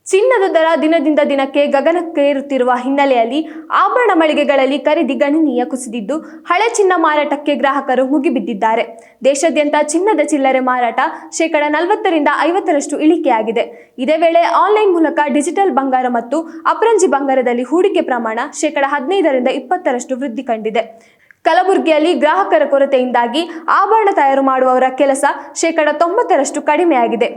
ಚಿನ್ನದ ದರ ದಿನದಿಂದ ದಿನಕ್ಕೆ ಗಗನಕ್ಕೇರುತ್ತಿರುವ ಹಿನ್ನೆಲೆಯಲ್ಲಿ ಆಭರಣ ಮಳಿಗೆಗಳಲ್ಲಿ ಖರೀದಿ ಗಣನೀಯ ಕುಸಿದಿದ್ದು ಹಳೆ ಚಿನ್ನ ಮಾರಾಟಕ್ಕೆ ಗ್ರಾಹಕರು ಮುಗಿಬಿದ್ದಿದ್ದಾರೆ. ದೇಶಾದ್ಯಂತ ಚಿನ್ನದ ಚಿಲ್ಲರೆ ಮಾರಾಟ ಶೇಕಡ 40-50ರಷ್ಟು ಇಳಿಕೆಯಾಗಿದೆ. ಇದೇ ವೇಳೆ ಆನ್ಲೈನ್ ಮೂಲಕ ಡಿಜಿಟಲ್ ಬಂಗಾರ ಮತ್ತು ಅಪರಂಜಿ ಬಂಗಾರದಲ್ಲಿ ಹೂಡಿಕೆ ಪ್ರಮಾಣ ಶೇಕಡ 15-20ರಷ್ಟು ವೃದ್ಧಿ ಕಂಡಿದೆ. ಕಲಬುರಗಿಯಲ್ಲಿ ಗ್ರಾಹಕರ ಕೊರತೆಯಿಂದಾಗಿ ಆಭರಣ ತಯಾರು ಮಾಡುವವರ ಕೆಲಸ ಶೇಕಡ 90ರಷ್ಟು ಕಡಿಮೆಯಾಗಿದೆ.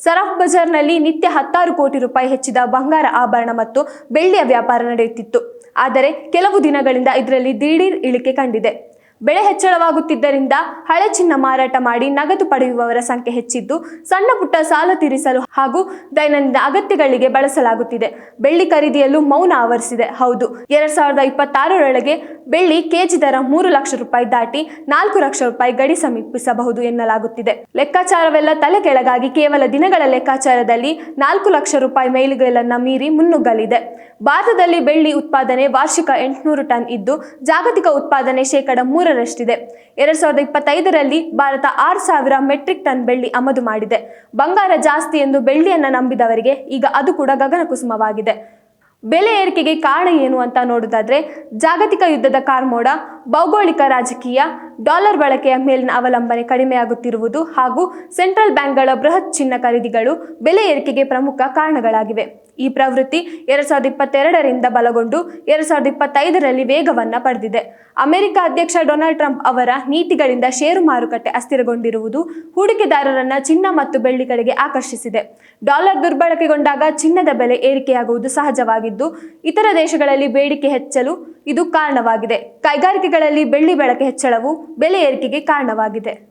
ಸರಾಫ್ ಬಜಾರ್ನಲ್ಲಿ ನಿತ್ಯ 16 ಕೋಟಿ ರೂಪಾಯಿ ಹೆಚ್ಚಿದ ಬಂಗಾರ ಆಭರಣ ಮತ್ತು ಬೆಳ್ಳಿಯ ವ್ಯಾಪಾರ ನಡೆಯುತ್ತಿತ್ತು. ಆದರೆ ಕೆಲವು ದಿನಗಳಿಂದ ಇದರಲ್ಲಿ ದಿಢೀರ್ ಇಳಿಕೆ ಕಂಡಿದೆ. ಬೆಲೆ ಹೆಚ್ಚಳವಾಗುತ್ತಿದ್ದರಿಂದ ಹಳೆ ಚಿನ್ನ ಮಾರಾಟ ಮಾಡಿ ನಗದು ಪಡೆಯುವವರ ಸಂಖ್ಯೆ ಹೆಚ್ಚಿದ್ದು, ಸಣ್ಣ ಪುಟ್ಟ ಸಾಲ ತೀರಿಸಲು ಹಾಗೂ ದೈನಂದಿನ ಅಗತ್ಯಗಳಿಗೆ ಬಳಸಲಾಗುತ್ತಿದೆ. ಬೆಳ್ಳಿ ಖರೀದಿಯಲ್ಲೂ ಮೌನ ಆವರಿಸಿದೆ. ಹೌದು, 2026ರೊಳಗೆ ಬೆಳ್ಳಿ ಕೆಜಿ ದರ 3 ಲಕ್ಷ ರೂಪಾಯಿ ದಾಟಿ 4 ಲಕ್ಷ ರೂಪಾಯಿ ಗಡಿ ಸಮೀಪಿಸಬಹುದು ಎನ್ನಲಾಗುತ್ತಿದೆ. ಲೆಕ್ಕಾಚಾರವೆಲ್ಲ ತಲೆ ಕೆಳಗಾಗಿ ಕೇವಲ ದಿನಗಳ ಲೆಕ್ಕಾಚಾರದಲ್ಲಿ 4 ಲಕ್ಷ ರೂಪಾಯಿ ಮೈಲಿಗಲ್ಲನ್ನ ಮೀರಿ ಮುನ್ನುಗ್ಗಲಿದೆ. ಭಾರತದಲ್ಲಿ ಬೆಳ್ಳಿ ಉತ್ಪಾದನೆ ವಾರ್ಷಿಕ 800 ಟನ್ ಇದ್ದು, ಜಾಗತಿಕ ಉತ್ಪಾದನೆ ಶೇಕಡ 3ರಷ್ಟಿದೆ. 2025ರಲ್ಲಿ ಭಾರತ 6,000 ಮೆಟ್ರಿಕ್ ಟನ್ ಬೆಳ್ಳಿ ಆಮದು ಮಾಡಿದೆ. ಬಂಗಾರ ಜಾಸ್ತಿ ಎಂದು ಬೆಳ್ಳಿಯನ್ನ ನಂಬಿದವರಿಗೆ ಈಗ ಅದು ಕೂಡ ಗಗನಕುಸುಮವಾಗಿದೆ. ಬೆಲೆ ಏರಿಕೆಗೆ ಕಾರಣ ಏನು ಅಂತ ನೋಡೋದಾದ್ರೆ, ಜಾಗತಿಕ ಯುದ್ಧದ ಕಾರ್ಮೋಡ, ಭೌಗೋಳಿಕ ರಾಜಕೀಯ, ಡಾಲರ್ ಬಳಕೆಯ ಮೇಲಿನ ಅವಲಂಬನೆ ಕಡಿಮೆಯಾಗುತ್ತಿರುವುದು ಹಾಗೂ ಸೆಂಟ್ರಲ್ ಬ್ಯಾಂಕ್ಗಳ ಬೃಹತ್ ಚಿನ್ನ ಖರೀದಿಗಳು ಬೆಲೆ ಏರಿಕೆಗೆ ಪ್ರಮುಖ ಕಾರಣಗಳಾಗಿವೆ. ಈ ಪ್ರವೃತ್ತಿ 2022ರಿಂದ ಬಲಗೊಂಡು 2025ರಲ್ಲಿ ವೇಗವನ್ನ ಪಡೆದಿದೆ. ಅಮೆರಿಕ ಅಧ್ಯಕ್ಷ ಡೊನಾಲ್ಡ್ ಟ್ರಂಪ್ ಅವರ ನೀತಿಗಳಿಂದ ಷೇರು ಮಾರುಕಟ್ಟೆ ಅಸ್ಥಿರಗೊಂಡಿರುವುದು ಹೂಡಿಕೆದಾರರನ್ನ ಚಿನ್ನ ಮತ್ತು ಬೆಳ್ಳಿ ಕಡೆಗೆ ಆಕರ್ಷಿಸಿದೆ. ಡಾಲರ್ ದುರ್ಬಳಕೆಗೊಂಡಾಗ ಚಿನ್ನದ ಬೆಲೆ ಏರಿಕೆಯಾಗುವುದು ಸಹಜವಾಗಿದ್ದು, ಇತರ ದೇಶಗಳಲ್ಲಿ ಬೇಡಿಕೆ ಹೆಚ್ಚಲು ಇದು ಕಾರಣವಾಗಿದೆ. ಕೈಗಾರಿಕೆಗಳಲ್ಲಿ ಬೆಳ್ಳಿ ಬಳಕೆ ಹೆಚ್ಚಳವು ಬೆಲೆ ಏರಿಕೆಗೆ ಕಾರಣವಾಗಿದೆ.